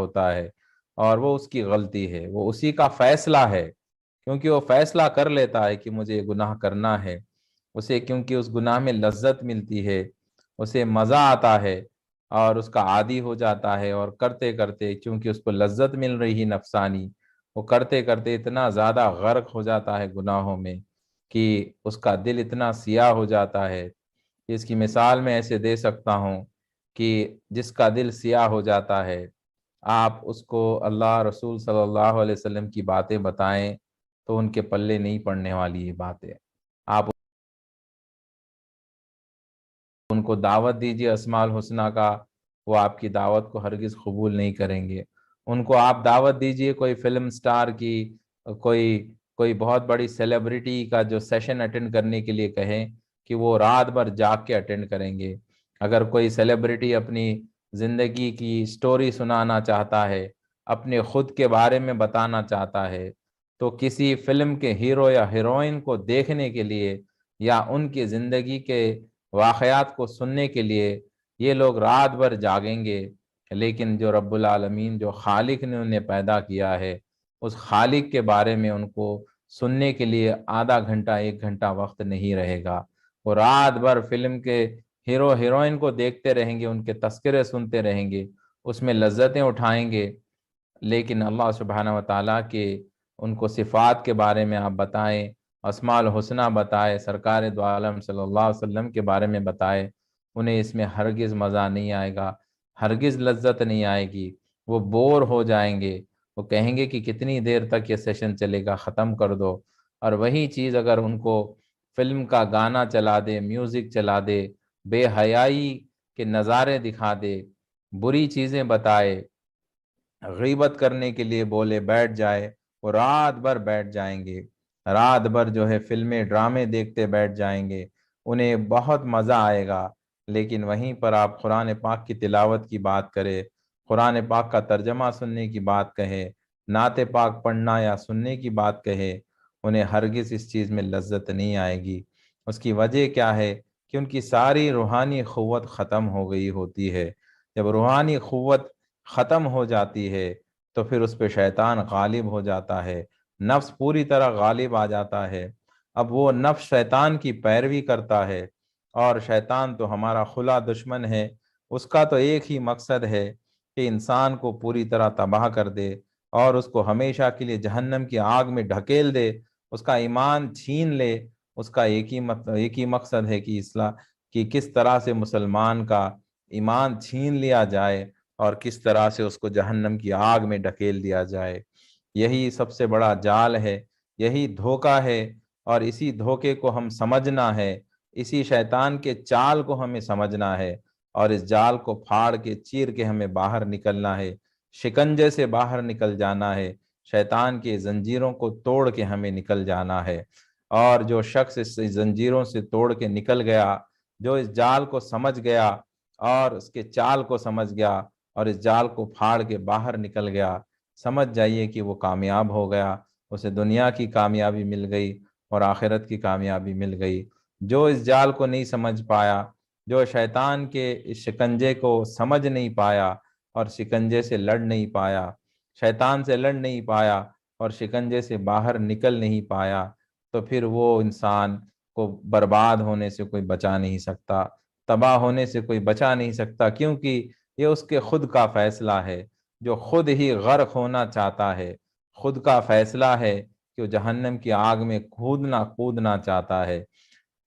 ہوتا ہے اور وہ اس کی غلطی ہے، وہ اسی کا فیصلہ ہے، کیونکہ وہ فیصلہ کر لیتا ہے کہ مجھے یہ گناہ کرنا ہے، اسے کیونکہ اس گناہ میں لذت ملتی ہے، اسے مزہ آتا ہے اور اس کا عادی ہو جاتا ہے، اور کرتے کرتے چونکہ اس کو لذت مل رہی ہے نفسانی، وہ کرتے کرتے اتنا زیادہ غرق ہو جاتا ہے گناہوں میں کہ اس کا دل اتنا سیاہ ہو جاتا ہے۔ اس کی مثال میں ایسے دے سکتا ہوں کہ جس کا دل سیاہ ہو جاتا ہے، آپ اس کو اللہ رسول صلی اللہ علیہ وسلم کی باتیں بتائیں تو ان کے پلے نہیں پڑنے والی یہ باتیں۔ آپ ان کو دعوت دیجیے اسماء الحسنہ کا، وہ آپ کی دعوت کو ہرگز قبول نہیں کریں گے۔ ان کو آپ دعوت دیجیے کوئی فلم سٹار کی، کوئی کوئی بہت بڑی سیلیبریٹی کا جو سیشن اٹینڈ کرنے کے لیے کہیں کہ وہ رات بھر جاگ کے اٹینڈ کریں گے۔ اگر کوئی سیلیبریٹی اپنی زندگی کی سٹوری سنانا چاہتا ہے، اپنے خود کے بارے میں بتانا چاہتا ہے، تو کسی فلم کے ہیرو یا ہیروئن کو دیکھنے کے لیے یا ان کی زندگی کے واقعات کو سننے کے لیے یہ لوگ رات بھر جاگیں گے، لیکن جو رب العالمین، جو خالق نے انہیں پیدا کیا ہے، اس خالق کے بارے میں ان کو سننے کے لیے آدھا گھنٹہ 1 گھنٹہ وقت نہیں رہے گا۔ وہ رات بھر فلم کے ہیرو ہیروئن کو دیکھتے رہیں گے، ان کے تذکرے سنتے رہیں گے، اس میں لذتیں اٹھائیں گے، لیکن اللہ سبحانہ وتعالیٰ کے ان کو صفات کے بارے میں آپ بتائیں، اسماء الحسنہ بتائے، سرکار دو عالم صلی اللہ علیہ وسلم کے بارے میں بتائے، انہیں اس میں ہرگز مزہ نہیں آئے گا، ہرگز لذت نہیں آئے گی، وہ بور ہو جائیں گے، وہ کہیں گے کہ کتنی دیر تک یہ سیشن چلے گا، ختم کر دو۔ اور وہی چیز اگر ان کو فلم کا گانا چلا دے، میوزک چلا دے، بے حیائی کے نظارے دکھا دے، بری چیزیں بتائے، غیبت کرنے کے لیے بولے، بیٹھ جائے، وہ رات بھر بیٹھ جائیں گے، رات بھر جو ہے فلمیں ڈرامے دیکھتے بیٹھ جائیں گے، انہیں بہت مزہ آئے گا۔ لیکن وہیں پر آپ قرآن پاک کی تلاوت کی بات کرے، قرآن پاک کا ترجمہ سننے کی بات کہے، نعت پاک پڑھنا یا سننے کی بات کہے، انہیں ہرگز اس چیز میں لذت نہیں آئے گی۔ اس کی وجہ کیا ہے؟ کہ ان کی ساری روحانی قوت ختم ہو گئی ہوتی ہے۔ جب روحانی قوت ختم ہو جاتی ہے تو پھر اس پہ شیطان غالب ہو جاتا ہے، نفس پوری طرح غالب آ جاتا ہے۔ اب وہ نفس شیطان کی پیروی کرتا ہے، اور شیطان تو ہمارا کھلا دشمن ہے، اس کا تو ایک ہی مقصد ہے کہ انسان کو پوری طرح تباہ کر دے اور اس کو ہمیشہ کے لیے جہنم کی آگ میں ڈھکیل دے، اس کا ایمان چھین لے۔ اس کا ایک ہی مقصد ہے کہ کہ کس طرح سے مسلمان کا ایمان چھین لیا جائے اور کس طرح سے اس کو جہنم کی آگ میں ڈھکیل دیا جائے۔ یہی سب سے بڑا جال ہے، یہی دھوکہ ہے، اور اسی دھوکے کو ہم سمجھنا ہے، اسی شیطان کے چال کو ہمیں سمجھنا ہے، اور اس جال کو پھاڑ کے چیر کے ہمیں باہر نکلنا ہے، شکنجے سے باہر نکل جانا ہے، شیطان کے زنجیروں کو توڑ کے ہمیں نکل جانا ہے۔ اور جو شخص اس زنجیروں سے توڑ کے نکل گیا، جو اس جال کو سمجھ گیا اور اس کے چال کو سمجھ گیا اور اس جال کو پھاڑ کے باہر نکل گیا، سمجھ جائیے کہ وہ کامیاب ہو گیا، اسے دنیا کی کامیابی مل گئی اور آخرت کی کامیابی مل گئی۔ جو اس جال کو نہیں سمجھ پایا، جو شیطان کے اس شکنجے کو سمجھ نہیں پایا اور شکنجے سے لڑ نہیں پایا، شیطان سے لڑ نہیں پایا اور شکنجے سے باہر نکل نہیں پایا، تو پھر وہ انسان کو برباد ہونے سے کوئی بچا نہیں سکتا، تباہ ہونے سے کوئی بچا نہیں سکتا، کیونکہ یہ اس کے خود کا فیصلہ ہے۔ جو خود ہی غرق ہونا چاہتا ہے، خود کا فیصلہ ہے کہ وہ جہنم کی آگ میں کودنا چاہتا ہے،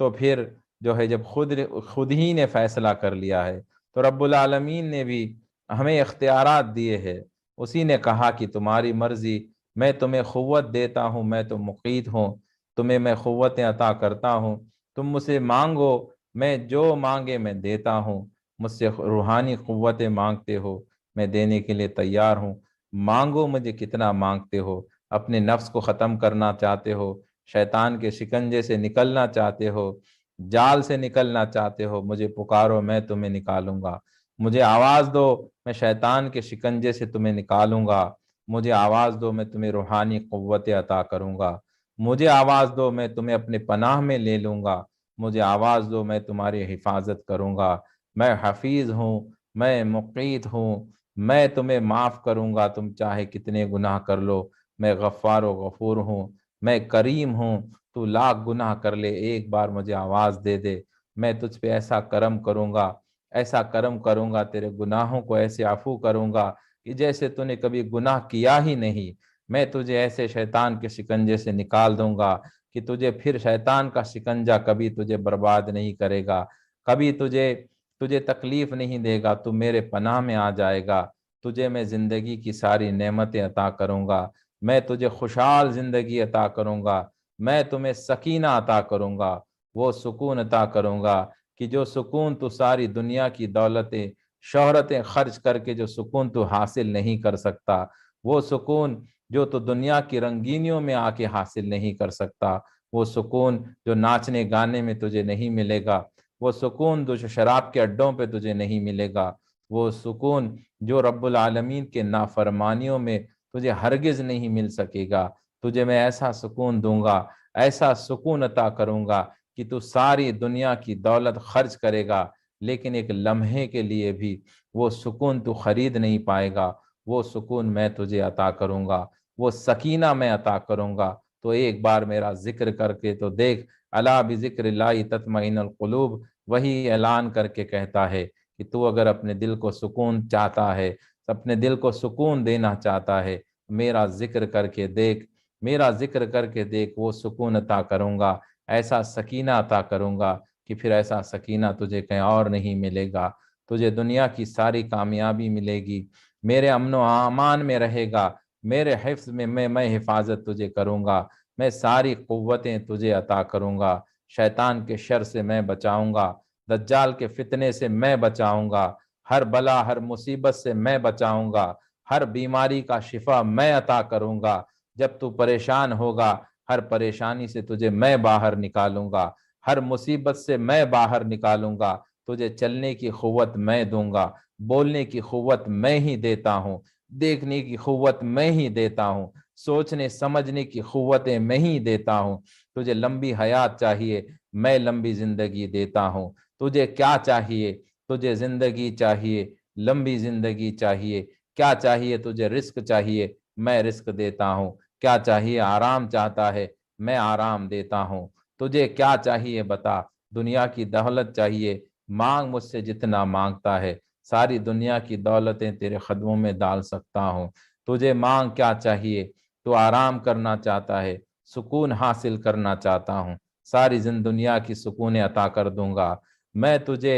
تو پھر جو ہے جب خود ہی نے فیصلہ کر لیا ہے، تو رب العالمین نے بھی ہمیں اختیارات دیے ہیں۔ اسی نے کہا کہ تمہاری مرضی، میں تمہیں قوت دیتا ہوں، میں تو مقیت ہوں، تمہیں میں قوتیں عطا کرتا ہوں، تم مجھ سے مانگو، میں جو مانگے میں دیتا ہوں، مجھ سے روحانی قوتیں مانگتے ہو، میں دینے کے لیے تیار ہوں، مانگو مجھے کتنا مانگتے ہو۔ اپنے نفس کو ختم کرنا چاہتے ہو، شیطان کے شکنجے سے نکلنا چاہتے ہو، جال سے نکلنا چاہتے ہو، مجھے پکارو، میں تمہیں نکالوں گا۔ مجھے آواز دو، میں شیطان کے شکنجے سے تمہیں نکالوں گا۔ مجھے آواز دو، میں تمہیں روحانی قوتیں عطا کروں گا۔ مجھے آواز دو، میں تمہیں اپنے پناہ میں لے لوں گا۔ مجھے آواز دو، میں تمہاری حفاظت کروں گا۔ میں حفیظ ہوں، میں مقیت ہوں، میں تمہیں معاف کروں گا، تم چاہے کتنے گناہ کر لو، میں غفار و غفور ہوں، میں کریم ہوں، تو لاکھ گناہ کر لے ایک بار مجھے آواز دے دے، میں تجھ پہ ایسا کرم کروں گا، ایسا کرم کروں گا، تیرے گناہوں کو ایسے عفو کروں گا کہ جیسے تو نے کبھی گناہ کیا ہی نہیں، میں تجھے ایسے شیطان کے شکنجے سے نکال دوں گا کہ تجھے پھر شیطان کا شکنجہ کبھی تجھے برباد نہیں کرے گا، کبھی تجھے تکلیف نہیں دے گا، تو میرے پناہ میں آ جائے گا، تجھے میں زندگی کی ساری نعمتیں عطا کروں گا، میں تجھے خوشحال زندگی عطا کروں گا، میں تمہیں سکینہ عطا کروں گا، وہ سکون عطا کروں گا کہ جو سکون تو ساری دنیا کی دولتیں شہرتیں خرچ کر کے جو سکون تو حاصل نہیں کر سکتا، وہ سکون جو تو دنیا کی رنگینیوں میں آ کے حاصل نہیں کر سکتا، وہ سکون جو ناچنے گانے میں تجھے نہیں ملے گا، وہ سکون جو شراب کے اڈوں پہ تجھے نہیں ملے گا، وہ سکون جو رب العالمین کے نافرمانیوں میں تجھے ہرگز نہیں مل سکے گا، تجھے میں ایسا سکون دوں گا، ایسا سکون عطا کروں گا کہ تو ساری دنیا کی دولت خرچ کرے گا لیکن ایک لمحے کے لیے بھی وہ سکون تو خرید نہیں پائے گا، وہ سکون میں تجھے عطا کروں گا، وہ سکینہ میں عطا کروں گا، تو ایک بار میرا ذکر کر کے تو دیکھ، الا بذکر اللہ تطمئن القلوب، وہی اعلان کر کے کہتا ہے کہ تو اگر اپنے دل کو سکون چاہتا ہے، اپنے دل کو سکون دینا چاہتا ہے، میرا ذکر کر کے دیکھ، میرا ذکر کر کے دیکھ، وہ سکون عطا کروں گا، ایسا سکینہ عطا کروں گا کہ پھر ایسا سکینہ تجھے کہیں اور نہیں ملے گا، تجھے دنیا کی ساری کامیابی ملے گی، میرے امن و امان میں رہے گا، میرے حفظ میں میں حفاظت تجھے کروں گا، میں ساری قوتیں تجھے عطا کروں گا، شیطان کے شر سے میں بچاؤں گا، دجال کے فتنے سے میں بچاؤں گا، ہر بلا ہر مصیبت سے میں بچاؤں گا، ہر بیماری کا شفا میں عطا کروں گا، جب تو پریشان ہوگا ہر پریشانی سے تجھے میں باہر نکالوں گا، ہر مصیبت سے میں باہر نکالوں گا، تجھے چلنے کی قوت میں دوں گا، بولنے کی قوت میں ہی دیتا ہوں، دیکھنے کی قوت میں ہی دیتا ہوں، سوچنے سمجھنے کی قوتیں میں ہی دیتا ہوں، تجھے لمبی حیات چاہیے میں لمبی زندگی دیتا ہوں، تجھے کیا چاہیے؟ تجھے زندگی چاہیے، لمبی زندگی چاہیے، کیا چاہیے؟ تجھے رزق چاہیے، میں رزق دیتا ہوں، کیا چاہیے؟ آرام چاہتا ہے، میں آرام دیتا ہوں، تجھے کیا چاہیے بتا؟ دنیا کی دولت چاہیے، مانگ مجھ سے جتنا مانگتا ہے، ساری دنیا کی دولتیں تیرے قدموں میں ڈال سکتا ہوں، تجھے مانگ کیا چاہیے؟ تو آرام کرنا چاہتا ہے، سکون حاصل کرنا چاہتا ہوں، ساری دنیا کی سکون عطا کر دوں گا، میں تجھے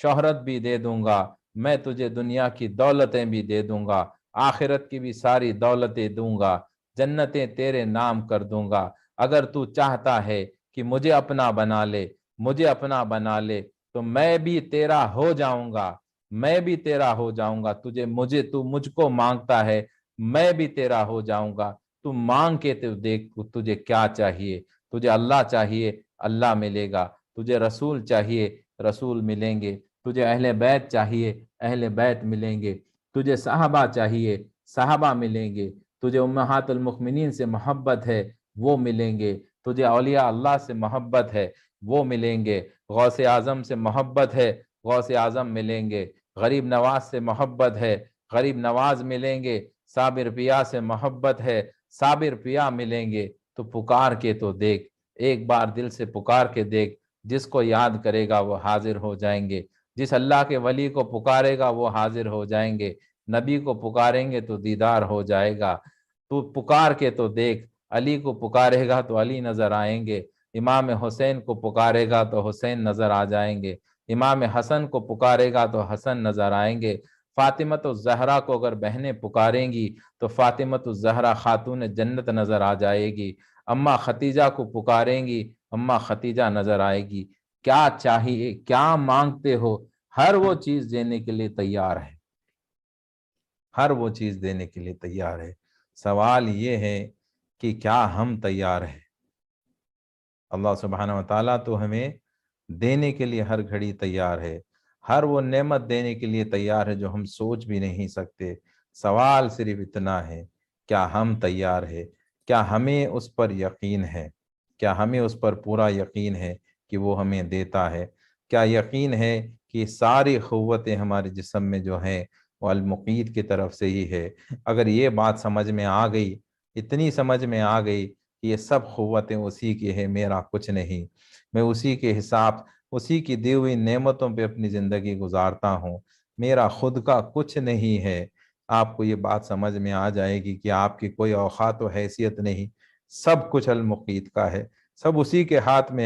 شہرت بھی دے دوں گا، میں تجھے دنیا کی دولتیں بھی دے دوں گا، آخرت کی بھی ساری دولتیں دوں گا، جنتیں تیرے نام کر دوں گا، اگر تو چاہتا ہے کہ مجھے اپنا بنا لے، مجھے اپنا بنا لے، تو میں بھی تیرا ہو جاؤں گا، میں بھی تیرا ہو جاؤں گا، تو مجھ کو مانگتا ہے، میں بھی تیرا ہو جاؤں گا، تو مانگ کے تو دیکھ تجھے کیا چاہیے، تجھے اللہ چاہیے، اللہ ملے گا، تجھے رسول چاہیے، رسول ملیں گے، تجھے اہل بیت چاہیے، اہل بیت ملیں گے، تجھے صحابہ چاہیے، صحابہ ملیں گے، تجھے امہات المؤمنین سے محبت ہے، وہ ملیں گے، تجھے اولیاء اللہ سے محبت ہے، وہ ملیں گے، غوث اعظم سے محبت ہے، غوث اعظم ملیں گے، غریب نواز سے محبت ہے، غریب نواز ملیں گے، صابر پیا سے محبت ہے، صابر پیا ملیں گے، تو پکار کے تو دیکھ، ایک بار دل سے پکار کے دیکھ، جس کو یاد کرے گا وہ حاضر ہو جائیں گے، جس اللہ کے ولی کو پکارے گا وہ حاضر ہو جائیں گے، نبی کو پکاریں گے تو دیدار ہو جائے گا، تو پکار کے تو دیکھ، علی کو پکارے گا تو علی نظر آئیں گے، امام حسین کو پکارے گا تو حسین نظر آ جائیں گے، امام حسن کو پکارے گا تو حسن نظر آئیں گے، فاطمۃ الزہرا کو اگر بہنیں پکاریں گی تو فاطمۃ الزہرا خاتون جنت نظر آ جائے گی، اماں ختیجہ کو پکاریں گی، اماں ختیجہ نظر آئے گی، کیا چاہیے؟ کیا مانگتے ہو؟ ہر وہ چیز دینے کے لیے تیار ہے، ہر وہ چیز دینے کے لیے تیار ہے، سوال یہ ہے کہ کیا ہم تیار ہیں؟ اللہ سبحانہ و تعالیٰ تو ہمیں دینے کے لیے ہر گھڑی تیار ہے، ہر وہ نعمت دینے کے لیے تیار ہے جو ہم سوچ بھی نہیں سکتے، سوال صرف اتنا ہے کیا ہم تیار ہے؟ کیا ہمیں اس پر یقین ہے؟ کیا ہمیں اس پر پورا یقین ہے کہ وہ ہمیں دیتا ہے؟ کیا یقین ہے کہ ساری قوتیں ہمارے جسم میں جو ہیں وہ المقیت کی طرف سے ہی ہے۔ اگر یہ بات سمجھ میں آ گئی، اتنی سمجھ میں آ گئی کہ یہ سب قوتیں اسی کی ہے، میرا کچھ نہیں، میں اسی کے حساب، اسی کی دی ہوئی نعمتوں پہ اپنی زندگی گزارتا ہوں، میرا خود کا کچھ نہیں ہے، آپ کو یہ بات سمجھ میں آ جائے گی کہ آپ کی کوئی اوقات و حیثیت نہیں، سب کچھ المقیت کا ہے، سب اسی کے ہاتھ میں